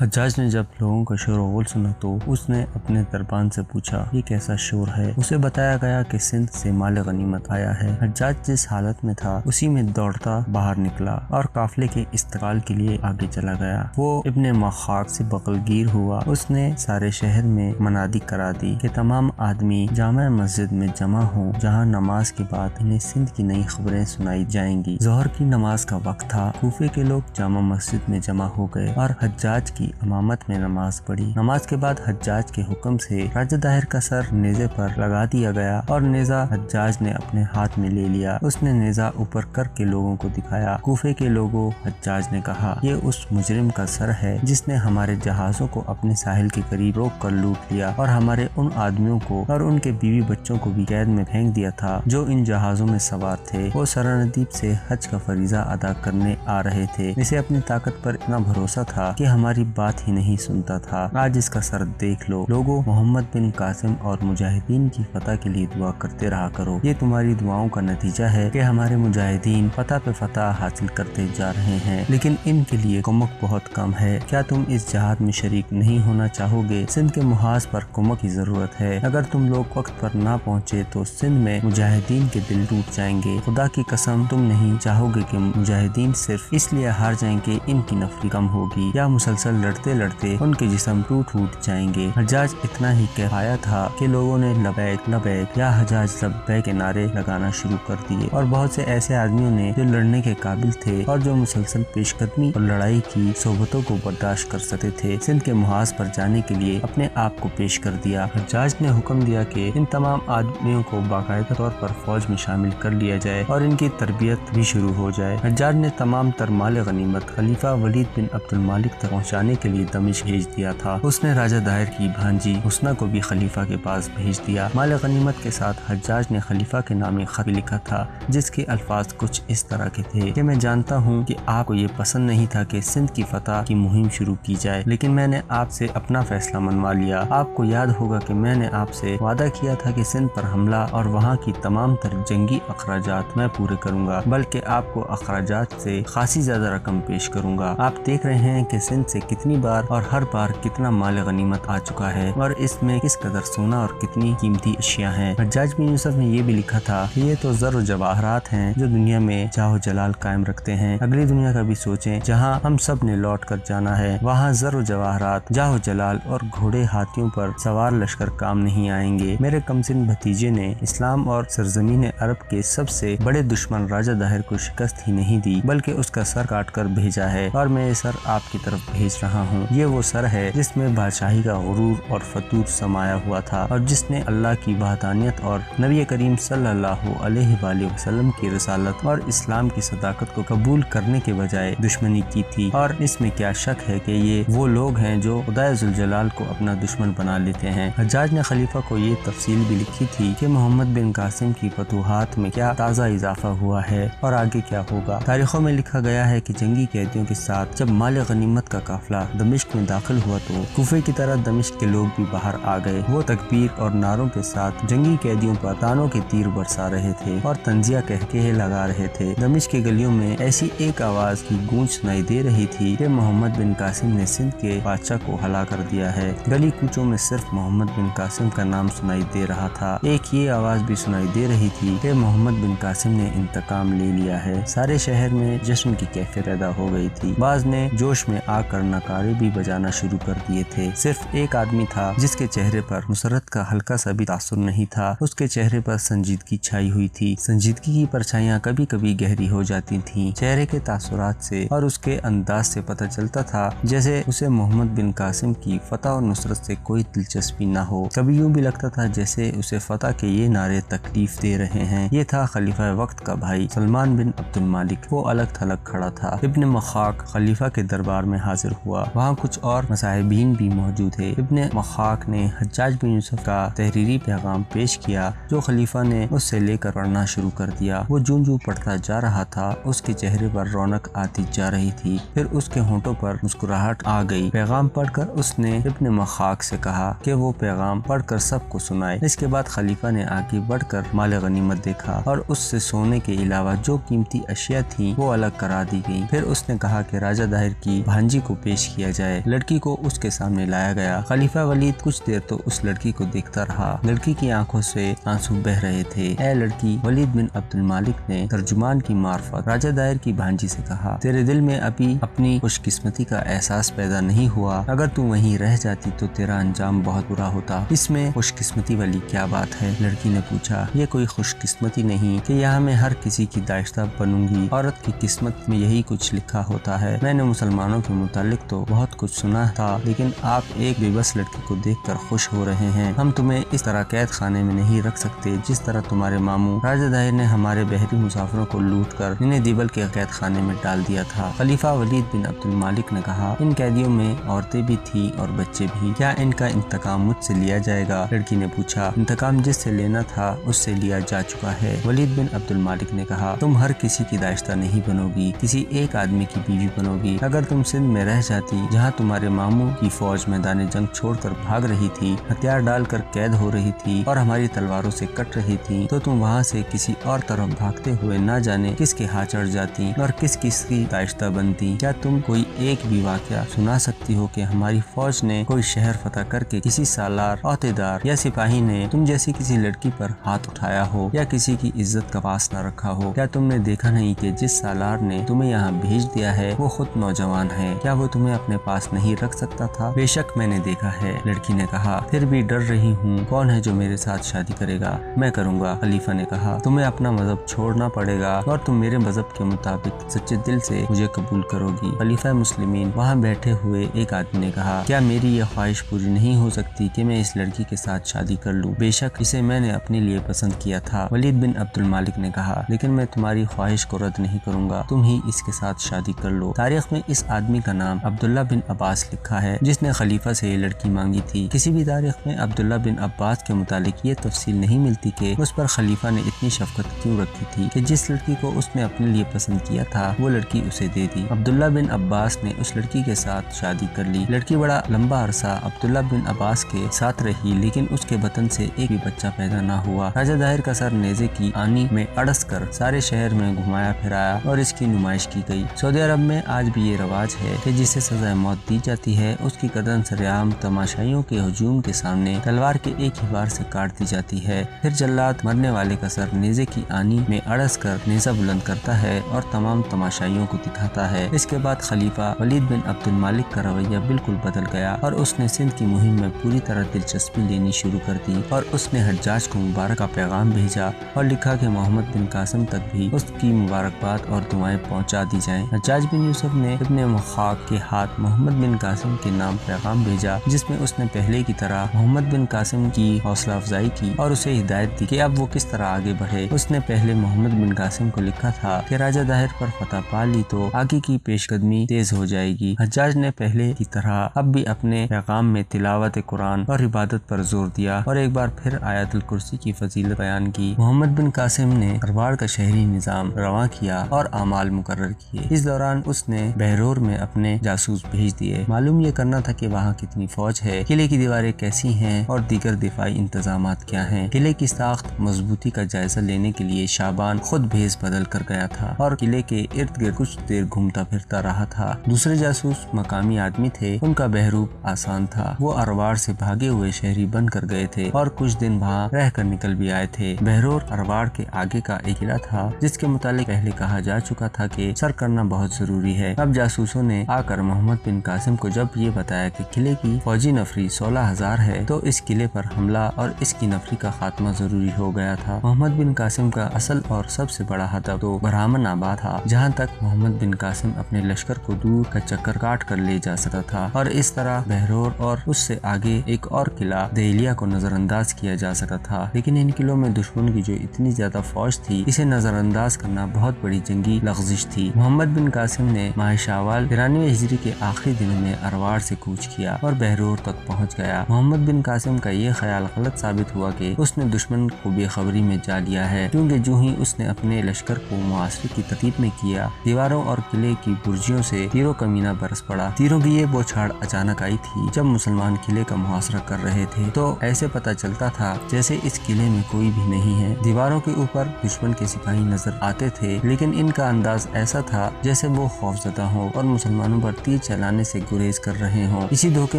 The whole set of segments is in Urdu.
حجاج نے جب لوگوں کا شور و غل سنا تو اس نے اپنے دربان سے پوچھا یہ کیسا شور ہے۔ اسے بتایا گیا کہ سندھ سے مال غنیمت آیا ہے۔ حجاج جس حالت میں تھا اسی میں دوڑتا باہر نکلا اور قافلے کے استقبال کے لیے آگے چلا گیا۔ وہ ابن مخاق سے بغلگیر ہوا۔ اس نے سارے شہر میں منادی کرا دی کہ تمام آدمی جامع مسجد میں جمع ہوں، جہاں نماز کے بعد انہیں سندھ کی نئی خبریں سنائی جائیں گی۔ ظہر کی نماز کا وقت تھا۔ کوفے کے لوگ جامع مسجد میں جمع ہو گئے اور حجاج کی امامت میں نماز پڑھی۔ نماز کے بعد حجاج کے حکم سے راجہ داہر کا سر نیزے پر لگا دیا گیا اور نیزہ حجاج نے اپنے ہاتھ میں لے لیا۔ اس نے نیزہ اوپر کر کے لوگوں کو دکھایا۔ کوفے کے لوگوں، حجاج نے کہا، یہ اس مجرم کا سر ہے جس نے ہمارے جہازوں کو اپنے ساحل کے قریب روک کر لوٹ لیا اور ہمارے ان آدمیوں کو اور ان کے بیوی بچوں کو بھی قید میں پھینک دیا تھا جو ان جہازوں میں سوار تھے۔ وہ سرندیب سے حج کا فریضہ ادا کرنے آ رہے تھے۔ اسے اپنی طاقت پر اتنا بھروسہ تھا کہ ہماری بات ہی نہیں سنتا تھا۔ آج اس کا سر دیکھ لو۔ لوگوں، محمد بن قاسم اور مجاہدین کی فتح کے لیے دعا کرتے رہا کرو۔ یہ تمہاری دعاؤں کا نتیجہ ہے کہ ہمارے مجاہدین فتح پہ فتح حاصل کرتے جا رہے ہیں، لیکن ان کے لیے کمک بہت کم ہے۔ کیا تم اس جہاد میں شریک نہیں ہونا چاہو گے؟ سندھ کے محاذ پر کمک کی ضرورت ہے۔ اگر تم لوگ وقت پر نہ پہنچے تو سندھ میں مجاہدین کے دل ٹوٹ جائیں گے۔ خدا کی قسم تم نہیں چاہو گے کہ مجاہدین صرف اس لیے ہار جائیں کہ ان کی نفری کم ہوگی یا مسلسل لڑتے لڑتے ان کے جسم ٹوٹ جائیں گے۔ حجاج اتنا ہی کہہ پایا تھا کہ لوگوں نے لبیک لبیک یا حجاج لبیک کے نعرے لگانا شروع کر دیے اور بہت سے ایسے آدمیوں نے جو لڑنے کے قابل تھے اور جو مسلسل پیش قدمی اور لڑائی کی صحبتوں کو برداشت کر سکتے تھے، سندھ کے محاذ پر جانے کے لیے اپنے آپ کو پیش کر دیا۔ حجاج نے حکم دیا کہ ان تمام آدمیوں کو باقاعدہ طور پر فوج میں شامل کر لیا جائے اور ان کی تربیت بھی شروع ہو جائے۔ حجاج نے تمام تر مال غنیمت خلیفہ ولید بن عبد الملک تک پہنچانے کے لیے دمشق بھیج دیا تھا۔ اس نے راجہ داہر کی بھانجی حسنہ کو بھی خلیفہ کے پاس بھیج دیا۔ مال غنیمت کے ساتھ حجاج نے خلیفہ کے نام ایک خط لکھا تھا جس کے الفاظ کچھ اس طرح کے تھے کہ میں جانتا ہوں کہ آپ کو یہ پسند نہیں تھا کہ سندھ کی فتح کی مہم شروع کی جائے، لیکن میں نے آپ سے اپنا فیصلہ منوا لیا۔ آپ کو یاد ہوگا کہ میں نے آپ سے وعدہ کیا تھا کہ سندھ پر حملہ اور وہاں کی تمام تر جنگی اخراجات میں پورے کروں گا، بلکہ آپ کو اخراجات سے خاصی زیادہ رقم پیش کروں گا۔ آپ دیکھ رہے ہیں کہ سندھ سے کتنی بار اور ہر بار کتنا مال غنیمت آ چکا ہے اور اس میں کس قدر سونا اور کتنی قیمتی اشیاء ہیں۔ حجاج بن یوسف نے یہ بھی لکھا تھا کہ یہ تو زر و جواہرات ہیں جو دنیا میں جاہ و جلال قائم رکھتے ہیں۔ اگلی دنیا کا بھی سوچیں جہاں ہم سب نے لوٹ کر جانا ہے، وہاں زر و جواہرات، جاہ و جلال اور گھوڑے ہاتھیوں پر سوار لشکر کام نہیں آئیں گے۔ میرے کمسن بھتیجے نے اسلام اور سرزمین عرب کے سب سے بڑے دشمن راجہ داہر کو شکست ہی نہیں دی بلکہ اس کا سر کاٹ کر بھیجا ہے، اور میں یہ سر آپ کی طرف بھیج رہا ہوں۔ یہ وہ سر ہے جس میں بادشاہی کا غرور اور فتور سمایا ہوا تھا اور جس نے اللہ کی وحدانیت اور نبی کریم صلی اللہ علیہ وآلہ وسلم کی رسالت اور اسلام کی صداقت کو قبول کرنے کے بجائے دشمنی کی تھی۔ اور اس میں کیا شک ہے کہ یہ وہ لوگ ہیں جو خدا ذوالجلال کو اپنا دشمن بنا لیتے ہیں۔ حجاج نے خلیفہ کو یہ تفصیل بھی لکھی تھی کہ محمد بن قاسم کی فتوحات میں کیا تازہ اضافہ ہوا ہے اور آگے کیا ہوگا۔ تاریخوں میں لکھا گیا ہے کہ جنگی قیدیوں کے ساتھ جب مال غنیمت کا قافلہ دمشق میں داخل ہوا تو کوفے کی طرح دمشق کے لوگ بھی باہر آ گئے۔ وہ تکبیر اور نعروں کے ساتھ جنگی قیدیوں پر تانوں کے تیر برسا رہے تھے اور طنزیہ کہکہے لگا رہے تھے۔ دمشق کی گلیوں میں ایسی ایک آواز کی گونج سنائی دے رہی تھی کہ محمد بن قاسم نے سندھ کے بادشاہ کو ہلا کر دیا ہے۔ گلی کوچوں میں صرف محمد بن قاسم کا نام سنائی دے رہا تھا۔ ایک یہ آواز بھی سنائی دے رہی تھی کہ محمد بن قاسم نے انتقام لے لیا ہے۔ سارے شہر میں جشن کی کیفیت پیدا ہو گئی تھی۔ بعض نے جوش میں آ کر نعرے بھی بجانا شروع کر دیے تھے۔ صرف ایک آدمی تھا جس کے چہرے پر مسرت کا ہلکا سا بھی تاثر نہیں تھا۔ اس کے چہرے پر سنجیدگی چھائی ہوئی تھی۔ سنجیدگی کی پرچھائیاں کبھی کبھی گہری ہو جاتی تھیں۔ چہرے کے تاثرات سے اور اس کے انداز سے پتہ چلتا تھا جیسے اسے محمد بن قاسم کی فتح اور نصرت سے کوئی دلچسپی نہ ہو۔ کبھی یوں بھی لگتا تھا جیسے اسے فتح کے یہ نعرے تکلیف دے رہے ہیں۔ یہ تھا خلیفہ وقت کا بھائی سلمان بن عبد الملک۔ وہ الگ تھلگ کھڑا تھا۔ ابن مخاق خلیفہ کے دربار میں حاضر ہوا۔ وہاں کچھ اور مصاحبین بھی موجود تھے۔ ابن مخاق نے حجاج بن یوسف کا تحریری پیغام پیش کیا جو خلیفہ نے اس سے لے کر پڑھنا شروع کر دیا۔ وہ جوں جوں پڑھتا جا رہا تھا اس کے چہرے پر رونق آتی جا رہی تھی، پھر اس کے ہونٹوں پر مسکراہٹ آ گئی۔ پیغام پڑھ کر اس نے ابن مخاق سے کہا کہ وہ پیغام پڑھ کر سب کو سنائے۔ اس کے بعد خلیفہ نے آگے بڑھ کر مال غنیمت دیکھا اور اس سے سونے کے علاوہ جو قیمتی اشیاء تھیں وہ الگ کرا دی گئی۔ پھر اس نے کہا کہ راجہ داہر کی بھانجی کو پیش پیش کیا جائے۔ لڑکی کو اس کے سامنے لایا گیا۔ خلیفہ ولید کچھ دیر تو اس لڑکی کو دیکھتا رہا۔ لڑکی کی آنکھوں سے آنسو بہہ رہے تھے۔ اے لڑکی، ولید بن عبد المالک نے ترجمان کی معرفت راجہ دائر کی بھانجی سے کہا، تیرے دل میں ابھی اپنی خوش قسمتی کا احساس پیدا نہیں ہوا؟ اگر تو وہیں رہ جاتی تو تیرا انجام بہت برا ہوتا۔ اس میں خوش قسمتی والی کیا بات ہے؟ لڑکی نے پوچھا، یہ کوئی خوش قسمتی نہیں کہ یہاں میں ہر کسی کی داشتہ بنوں گی۔ عورت کی قسمت میں یہی کچھ لکھا ہوتا ہے۔ میں نے مسلمانوں کے متعلق تو بہت کچھ سنا تھا، لیکن آپ ایک بے بس لڑکی کو دیکھ کر خوش ہو رہے ہیں۔ ہم تمہیں اس طرح قید خانے میں نہیں رکھ سکتے جس طرح تمہارے ماموں راجہ دائر نے ہمارے بحری مسافروں کو لوٹ کر انہیں دیبل کے قید خانے میں ڈال دیا تھا۔ خلیفہ ولید بن عبد المالک نے کہا، ان قیدیوں میں عورتیں بھی تھیں اور بچے بھی، کیا ان کا انتقام مجھ سے لیا جائے گا؟ لڑکی نے پوچھا، انتقام جس سے لینا تھا اس سے لیا جا چکا ہے۔ ولید بن عبد المالک نے کہا، تم ہر کسی کی داشتہ نہیں بنو گی، کسی ایک آدمی کی بیوی بنو گی۔ اگر تم سندھ میں رہ جاتی جہاں تمہارے ماموں کی فوج میدان جنگ چھوڑ کر بھاگ رہی تھی، ہتھیار ڈال کر قید ہو رہی تھی اور ہماری تلواروں سے کٹ رہی تھی، تو تم وہاں سے کسی اور طرف بھاگتے ہوئے نہ جانے کس کے ہاتھ چڑھ جاتی اور کس کس کی داشتہ بنتی۔ کیا تم کوئی ایک بھی واقعہ سنا سکتی ہو کہ ہماری فوج نے کوئی شہر فتح کر کے کسی سالار، عہدیدار یا سپاہی نے تم جیسی کسی لڑکی پر ہاتھ اٹھایا ہو یا کسی کی عزت کا پاس نہ رکھا ہو؟ کیا تم نے دیکھا نہیں کہ جس سالار نے تمہیں یہاں بھیج دیا ہے وہ خود نوجوان ہے؟ کیا وہ تمہیں اپنے پاس نہیں رکھ سکتا تھا؟ بے شک میں نے دیکھا ہے، لڑکی نے کہا، پھر بھی ڈر رہی ہوں، کون ہے جو میرے ساتھ شادی کرے گا؟ میں کروں گا۔ خلیفہ نے کہا، تمہیں اپنا مذہب چھوڑنا پڑے گا اور تم میرے مذہب کے مطابق سچے دل سے مجھے قبول کرو گی۔ خلیفہ مسلمین وہاں بیٹھے ہوئے ایک آدمی نے کہا، کیا میری یہ خواہش پوری نہیں ہو سکتی کہ میں اس لڑکی کے ساتھ شادی کر لوں؟ بے شک اسے میں نے اپنے لیے پسند کیا تھا۔ ولید بن عبد المالک نے کہا، لیکن میں تمہاری خواہش کو رد نہیں کروں گا، تم ہی اس کے ساتھ شادی کر لو۔ تاریخ میں اس آدمی کا نام عبداللہ بن عباس لکھا ہے جس نے خلیفہ سے یہ لڑکی مانگی تھی۔ کسی بھی تاریخ میں عبداللہ بن عباس کے متعلق یہ تفصیل نہیں ملتی کہ اس پر خلیفہ نے اتنی شفقت کیوں رکھی تھی کہ جس لڑکی کو اس نے اپنے لیے پسند کیا تھا وہ لڑکی اسے دے دی۔ عبداللہ بن عباس نے اس لڑکی کے ساتھ شادی کر لی۔ لڑکی بڑا لمبا عرصہ عبداللہ بن عباس کے ساتھ رہی، لیکن اس کے بطن سے ایک بھی بچہ پیدا نہ ہوا۔ راجہ دائر کا سر نیزے کی آنی میں اڑس کر سارے شہر میں گھمایا پھرایا اور اس کی نمائش کی گئی۔ سعودی عرب میں آج بھی یہ رواج ہے کہ جسے سزائے موت دی جاتی ہے اس کی گردن سرعام تماشائیوں کے ہجوم کے سامنے تلوار کے ایک ہی وار سے کاٹ دی جاتی ہے۔ پھر جلاد مرنے والے کا سر نیزے کی آنی میں اڑس کر نیزہ بلند کرتا ہے اور تمام تماشائیوں کو دکھاتا ہے۔ اس کے بعد خلیفہ ولید بن عبد المالک کا رویہ بالکل بدل گیا اور اس نے سندھ کی مہم میں پوری طرح دلچسپی لینی شروع کر دی اور اس نے حجاج کو مبارک کا پیغام بھیجا اور لکھا کہ محمد بن قاسم تک بھی اس کی مبارکباد اور دعائیں پہنچا دی جائیں۔ حجاج بن یوسف نے ابن مخاق کے ہاتھ محمد بن قاسم کے نام پیغام بھیجا جس میں اس نے پہلے کی طرح محمد بن قاسم کی حوصلہ افزائی کی اور اسے ہدایت دی کہ اب وہ کس طرح آگے بڑھے۔ اس نے پہلے محمد بن قاسم کو لکھا تھا کہ راجہ داہر پر فتح پا لی تو آگے کی پیش قدمی تیز ہو جائے گی۔ حجاج نے پہلے کی طرح اب بھی اپنے پیغام میں تلاوت قرآن اور عبادت پر زور دیا اور ایک بار پھر آیت الکرسی کی فضیلت بیان کی۔ محمد بن قاسم نے ارواڑ کا شہری نظام رواں کیا اور اعمال مقرر کیے۔ اس دوران اس نے بہرور میں اپنے جاسوس بھیج دیے۔ معلوم یہ کرنا تھا کہ وہاں کتنی فوج ہے، قلعے کی دیواریں کیسی ہیں اور دیگر دفاعی انتظامات کیا ہیں۔ قلعے کی ساخت مضبوطی کا جائزہ لینے کے لیے شعبان خود بھیس بدل کر گیا تھا اور قلعے کے ارد گرد کچھ دیر گھومتا پھرتا رہا تھا۔ دوسرے جاسوس مقامی آدمی تھے، ان کا بہروب آسان تھا۔ وہ ارواڑ سے بھاگے ہوئے شہری بن کر گئے تھے اور کچھ دن وہاں رہ کر نکل بھی آئے تھے۔ بہرور ارواڑ کے آگے کا ایک قلعہ تھا جس کے متعلق پہلے کہا جا چکا تھا کہ سر کرنا بہت ضروری ہے۔ اب جاسوسوں نے آ کر محمد بن قاسم کو جب یہ بتایا کہ قلعے کی فوجی نفری 16,000 ہے تو اس قلعے پر حملہ اور اس کی نفری کا خاتمہ ضروری ہو گیا تھا۔ محمد بن قاسم کا اصل اور سب سے بڑا ہدف تو برہمن آباد تھا جہاں تک محمد بن قاسم اپنے لشکر کو دور کا چکر کاٹ کر لے جا سکتا تھا اور اس طرح بہرور اور اس سے آگے ایک اور قلعہ دہلیہ کو نظر انداز کیا جا سکتا تھا۔ لیکن ان قلعوں میں دشمن کی جو اتنی زیادہ فوج تھی اسے نظر انداز کرنا بہت بڑی جنگی لغزش تھی۔ محمد بن قاسم نے ماہ شوال 93 ہجری کے آخری دنوں میں ارواڑ سے کوچ کیا اور بہرور تک پہنچ گیا۔ محمد بن قاسم کا یہ خیال غلط ثابت ہوا کہ اس نے دشمن کو بے خبری میں جا لیا ہے، کیونکہ جو ہی اس نے اپنے لشکر کو محاصرے کی ترتیب میں کیا دیواروں اور قلعے کی برجیوں سے تیروں کا مینہ برس پڑا۔ تیروں کی یہ بوچھاڑ اچانک آئی تھی جب مسلمان قلعے کا محاصرہ کر رہے تھے تو ایسے پتہ چلتا تھا جیسے اس قلعے میں کوئی بھی نہیں ہے۔ دیواروں کے اوپر دشمن کے سپاہی نظر آتے تھے لیکن ان کا انداز ایسا تھا جیسے وہ خوفزدہ ہوں اور مسلمانوں پر تیر تیر چلانے سے گریز کر رہے ہوں۔ اسی دھوکے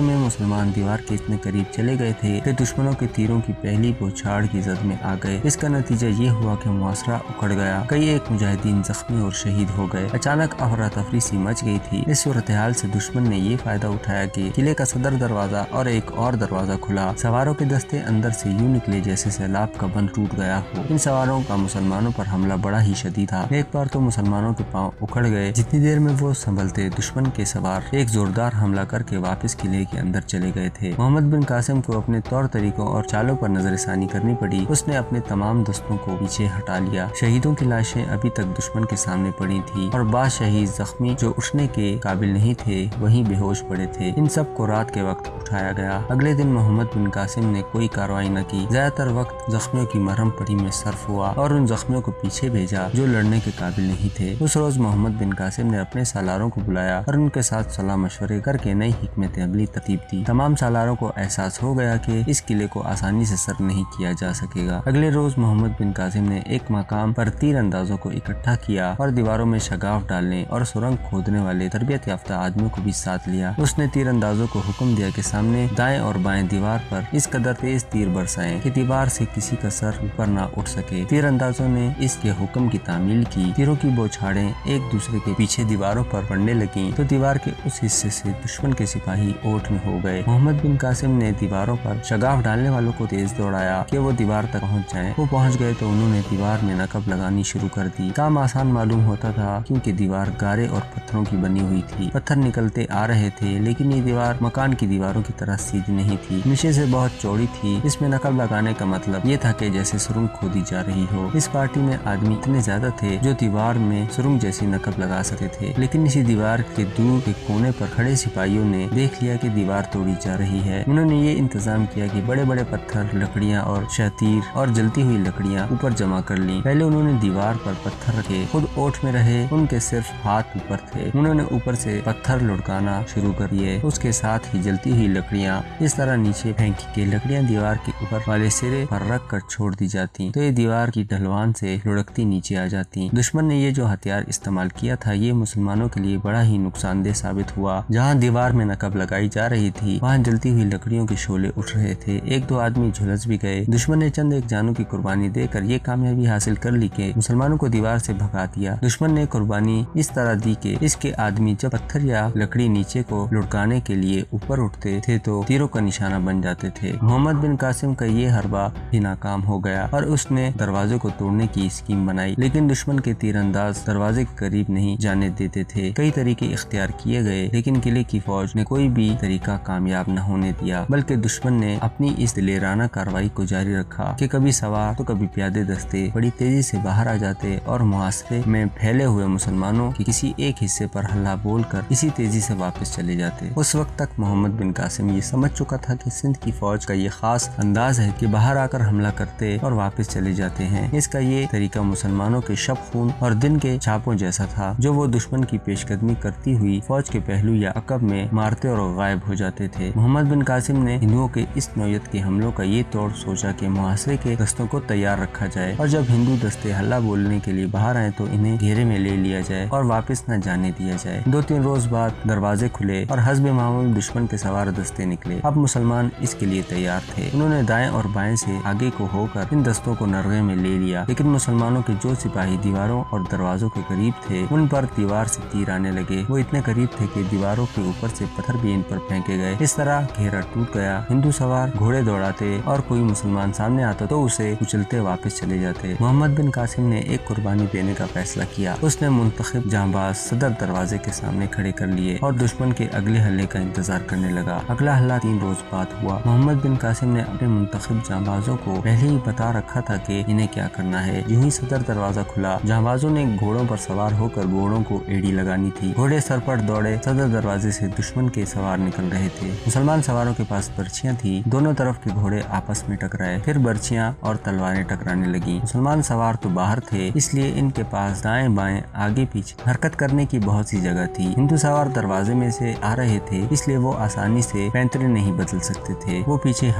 میں مسلمان دیوار کے اتنے قریب چلے گئے تھے کہ دشمنوں کے تیروں کی پہلی بوچھاڑ کی زد میں آ گئے۔ اس کا نتیجہ یہ ہوا کہ محاصرہ اکھڑ گیا، کئی ایک مجاہدین زخمی اور شہید ہو گئے۔ اچانک افراتفری سی مچ گئی تھی۔ اس صورتحال سے دشمن نے یہ فائدہ اٹھایا کہ قلعے کا صدر دروازہ اور ایک اور دروازہ کھلا۔ سواروں کے دستے اندر سے یوں نکلے جیسے سیلاب کا بند ٹوٹ گیا ہو۔ ان سواروں کا مسلمانوں پر حملہ بڑا ہی شدید تھا۔ ایک بار تو مسلمانوں کے پاؤں اکھڑ گئے۔ جتنی دیر میں وہ سنبھلتے دشمن کے سوار ایک زوردار حملہ کر کے واپس قلعے کے اندر چلے گئے تھے۔ محمد بن قاسم کو اپنے طور طریقوں اور چالوں پر نظر ثانی کرنی پڑی۔ اس نے اپنے تمام دستوں کو پیچھے ہٹا لیا۔ شہیدوں کی لاشیں ابھی تک دشمن کے سامنے پڑی تھی اور بعض شہید زخمی جو اٹھنے کے قابل نہیں تھے وہیں بے ہوش پڑے تھے۔ ان سب کو رات کے وقت اٹھایا گیا۔ اگلے دن محمد بن قاسم نے کوئی کارروائی نہ کی۔ زیادہ تر وقت زخمیوں کی مرہم پٹی میں صرف ہوا اور ان زخمیوں کو پیچھے بھیجا جو لڑنے کے قابل نہیں تھے۔ اس روز محمد بن قاسم نے اپنے سالاروں کو بلایا اور ان کے ساتھ صلاح مشورے کر کے نئی حکمت عملی ترتیب دی۔ تمام سالاروں کو احساس ہو گیا کہ اس قلعے کو آسانی سے سر نہیں کیا جا سکے گا۔ اگلے روز محمد بن قاسم نے ایک مقام پر تیر اندازوں کو اکٹھا کیا اور دیواروں میں شگاف ڈالنے اور سرنگ کھودنے والے تربیت یافتہ آدمیوں کو بھی ساتھ لیا۔ اس نے تیر اندازوں کو حکم دیا کہ سامنے دائیں اور بائیں دیوار پر اس قدر تیز تیر برسائیں کہ دیوار سے کسی کا سر اوپر نہ اٹھ سکے۔ تیر اندازوں نے اس کے حکم کی تعمیل کی۔ تیروں کی بوچھاڑیں ایک دوسرے کے پیچھے دیواروں پر پڑنے لگیں تو دیوار کے اس حصے سے دشمن کے سپاہی اوٹ میں ہو گئے۔ محمد بن قاسم نے دیواروں پر شگاف ڈالنے والوں کو تیز دوڑایا کہ وہ دیوار تک پہنچ جائیں۔ وہ پہنچ گئے تو انہوں نے دیوار میں نقب لگانی شروع کر دی۔ کام آسان معلوم ہوتا تھا کیونکہ دیوار گارے اور پتھروں کی بنی ہوئی تھی۔ پتھر نکلتے آ رہے تھے لیکن یہ دیوار مکان کی دیواروں کی طرح سیدھی نہیں تھی، نیچے سے بہت چوڑی تھی۔ اس میں نقب لگانے کا مطلب یہ تھا کہ جیسے سرنگ کھودی جا رہی ہو۔ اس پارٹی میں آدمی اتنے زیادہ تھے جو دیوار میں سرنگ جیسی نقب لگا سکتے تھے، لیکن اسی دیوار کے دور کے کونے پر کھڑے سپاہیوں نے دیکھ لیا کہ دیوار توڑی جا رہی ہے۔ انہوں نے یہ انتظام کیا کہ بڑے بڑے پتھر، لکڑیاں اور شتیر اور جلتی ہوئی لکڑیاں اوپر جمع کر لیں۔ پہلے انہوں نے دیوار پر پتھر رکھے، خود اوٹ میں رہے، ان کے صرف ہاتھ اوپر تھے۔ انہوں نے اوپر سے پتھر لڑکانا شروع کر دیے، اس کے ساتھ ہی جلتی ہوئی لکڑیاں اس طرح نیچے پھینکی کہ لکڑیاں دیوار کے اوپر والے سرے پر رکھ کر چھوڑ دی جاتی تو یہ دیوار کی ڈھلوان سے لڑکتی نیچے آ جاتی۔ دشمن نے یہ جو ہتھیار استعمال کیا تھا یہ مسلمانوں کے لیے بڑا ہی نقصان دہ ثابت ہوا۔ جہاں دیوار میں نقب لگائی جا رہی تھی وہاں جلتی ہوئی لکڑیوں کے شعلے اٹھ رہے تھے۔ ایک دو آدمی جھلس بھی گئے۔ دشمن نے چند ایک جانوں کی قربانی دے کر یہ کامیابی حاصل کر لی کہ مسلمانوں کو دیوار سے بھگا دیا۔ دشمن نے قربانی اس طرح دی کہ اس کے آدمی جب پتھر یا لکڑی نیچے کو لڑکانے کے لیے اوپر اٹھتے تھے تو تیروں کا نشانہ بن جاتے تھے۔ محمد بن قاسم کا یہ حربہ بھی ناکام ہو گیا اور اس نے دروازے کو توڑنے کی اسکیم بنائی، لیکن دشمن کے تیر انداز دروازے کے قریب نہیں جانے دیتے تھے۔ کئی طریقے اختیار کیے گئے لیکن قلعے کی فوج نے کوئی بھی طریقہ کامیاب نہ ہونے دیا، بلکہ دشمن نے اپنی اس دلیرانہ کارروائی کو جاری رکھا کہ کبھی سوار تو کبھی پیادے دستے بڑی تیزی سے باہر آ جاتے اور محاصرے میں پھیلے ہوئے مسلمانوں کے کسی ایک حصے پر حملہ بول کر اسی تیزی سے واپس چلے جاتے۔ اس وقت تک محمد بن قاسم یہ سمجھ چکا تھا کہ سندھ کی فوج کا یہ خاص انداز ہے کہ باہر آ کر حملہ کرتے اور واپس چلے جاتے ہیں۔ اس کا یہ طریقہ مسلمانوں کے شب خون اور دن کے چھاپوں جیسا تھا جو وہ دشمن کی پیش قدمی کرتی ہوئی فوج کے پہلو یا عقب میں مارتے اور غائب ہو جاتے تھے۔ محمد بن قاسم نے ہندوؤں کے اس نوعیت کے حملوں کا یہ توڑ سوچا کہ محاصرے کے دستوں کو تیار رکھا جائے اور جب ہندو دستے حلہ بولنے کے لیے باہر آئے تو انہیں گھیرے میں لے لیا جائے اور واپس نہ جانے دیا جائے۔ 2-3 روز بعد دروازے کھلے اور حسب معمول دشمن کے سوار دستے نکلے۔ اب مسلمان اس کے لیے تیار تھے۔ انہوں نے دائیں اور بائیں سے آگے کو ہو کر ان دستوں کو نرغے میں لے لیا، لیکن مسلمانوں کے جو سپاہی دیواروں اور دروازوں کے قریب تھے ان پر دیوار سے تیر آنے لگے۔ وہ اتنے قریب تھے کہ دیواروں کے اوپر سے پتھر بھی ان پر پھینکے گئے۔ اس طرح گھیرا ٹوٹ گیا۔ ہندو سوار گھوڑے دوڑاتے اور کوئی مسلمان سامنے آتا تو اسے کچلتے واپس چلے جاتے۔ محمد بن قاسم نے ایک قربانی دینے کا فیصلہ کیا۔ اس نے منتخب جانباز صدر دروازے کے سامنے کھڑے کر لیے اور دشمن کے اگلے حملے کا انتظار کرنے لگا۔ اگلا حملہ 3 روز بعد ہوا۔ محمد بن قاسم نے اپنے منتخب جانبازوں کو پہلے ہی بتا رکھا تھا کہ انہیں کیا کرنا ہے۔ یوں ہی صدر دروازہ کھلا، جانبازوں نے گھوڑوں پر سوار ہو کر گھوڑوں کو ایڑی لگانی تھی۔ گھوڑے سر پر دوڑے صدر دروازے سے دشمن کے سوار نکل رہے تھے۔ مسلمان سواروں کے پاس برچیاں تھیں۔ دونوں طرف کے گھوڑے آپس میں ٹکرائے، پھر برچیاں اور تلواریں ٹکرانے لگیں۔ مسلمان سوار تو باہر تھے اس لیے ان کے پاس دائیں بائیں آگے پیچھے حرکت کرنے کی بہت سی جگہ تھی۔ ہندو سوار دروازے میں سے آ رہے تھے اس لیے وہ آسانی سے پینترے نہیں بدل سکتے تھے۔ وہ پیچھے